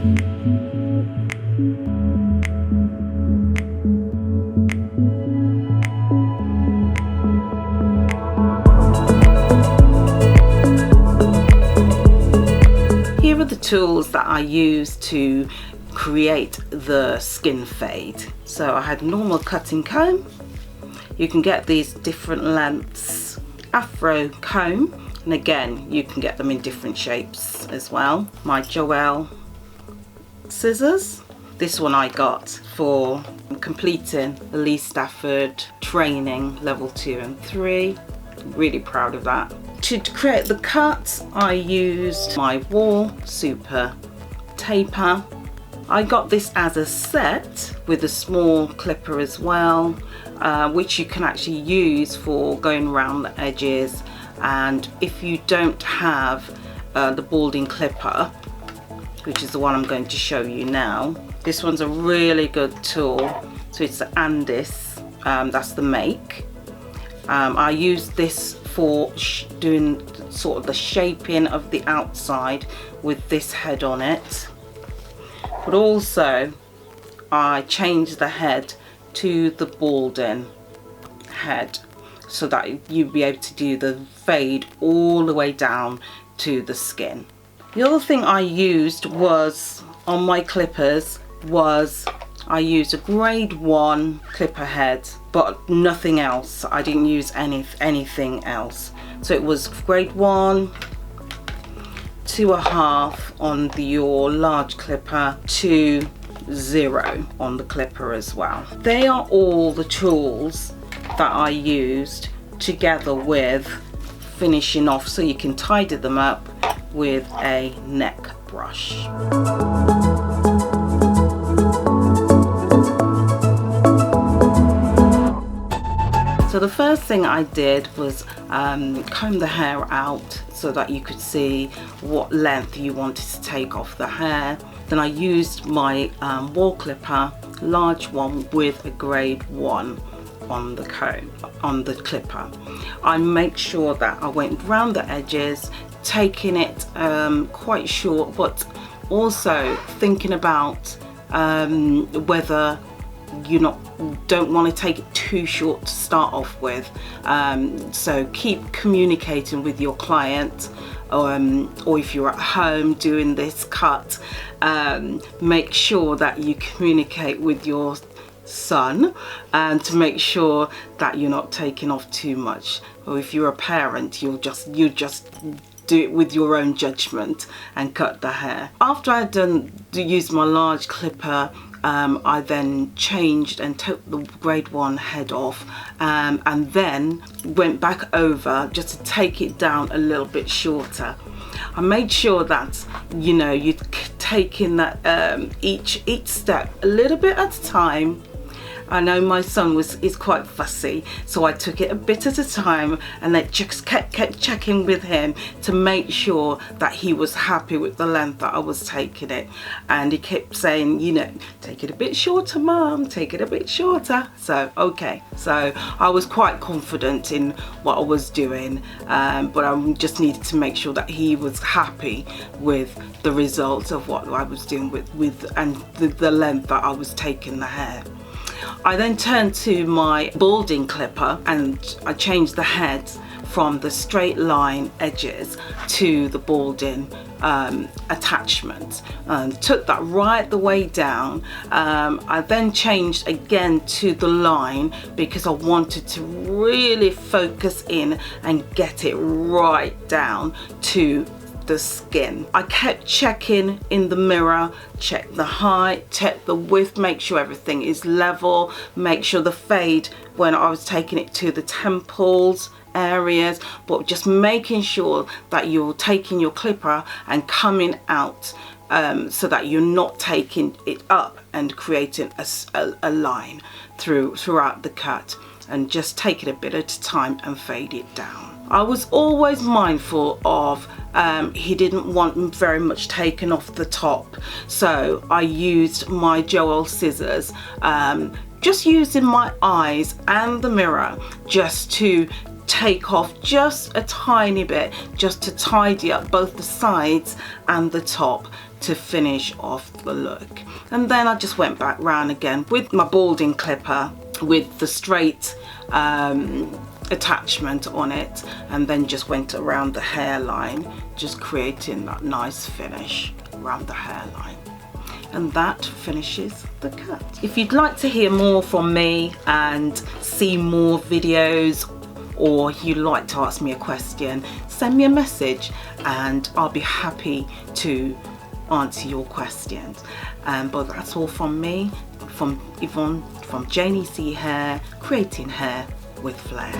Here are the tools that I use to create the skin fade. So I had normal cutting comb. You can get these different lengths. Afro comb, and again you can get them in different shapes as well. My Joelle scissors. This one I got for completing the Lee Stafford training level 2 and 3. Really proud of that. To create the cut, I used my Wall Super taper. I got this as a set with a small clipper as well, which you can actually use for going around the edges. And if you don't have the balding clipper, which is the one I'm going to show you now, this one's a really good tool. So it's the Andis, that's the make. I use this for doing sort of the shaping of the outside with this head on it, but also I changed the head to the balding head so that you'd be able to do the fade all the way down to the skin. The other thing I used was on my clippers was I used a grade 1 clipper head, but nothing else. I didn't use anything else. So it was grade 1, 2.5 on your large clipper, to 0 on the clipper as well. They are all the tools that I used together with finishing off, so you can tidy them up with a neck brush. So the first thing I did was comb the hair out so that you could see what length you wanted to take off the hair. Then I used my wall clipper, large one with a grade 1 on the comb, on the clipper. I make sure that I went round the edges, taking it quite short, but also thinking about whether you don't want to take it too short to start off with. So keep communicating with your client, or if you're at home doing this cut, make sure that you communicate with your son and to make sure that you're not taking off too much. Or if you're a parent, you just do it with your own judgment and cut the hair. After I'd used my large clipper, I then changed and took the grade 1 head off, and then went back over just to take it down a little bit shorter. I made sure that you're taking that each step a little bit at a time. I know my son is quite fussy, so I took it a bit at a time, and I just kept checking with him to make sure that he was happy with the length that I was taking it. And he kept saying, take it a bit shorter, Mum, take it a bit shorter. So okay, so I was quite confident in what I was doing, but I just needed to make sure that he was happy with the results of what I was doing and the length that I was taking the hair. I then turned to my balding clipper and I changed the head from the straight line edges to the balding attachment, and took that right the way down. I then changed again to the line because I wanted to really focus in and get it right down to the skin. I kept checking in the mirror, check the height, check the width, make sure everything is level, make sure the fade when I was taking it to the temples areas, but just making sure that you're taking your clipper and coming out so that you're not taking it up and creating a line throughout the cut, and just take it a bit at a time and fade it down. I was always mindful of he didn't want very much taken off the top, so I used my Joelle scissors, just using my eyes and the mirror just to take off just a tiny bit, just to tidy up both the sides and the top, to finish off the look. And then I just went back round again with my balding clipper with the straight attachment on it, and then just went around the hairline, just creating that nice finish around the hairline. And that finishes the cut. If you'd like to hear more from me and see more videos, or you'd like to ask me a question, send me a message and I'll be happy to answer your questions. But that's all from me, from Yvonne, from Jnissi Hair, creating hair with flair.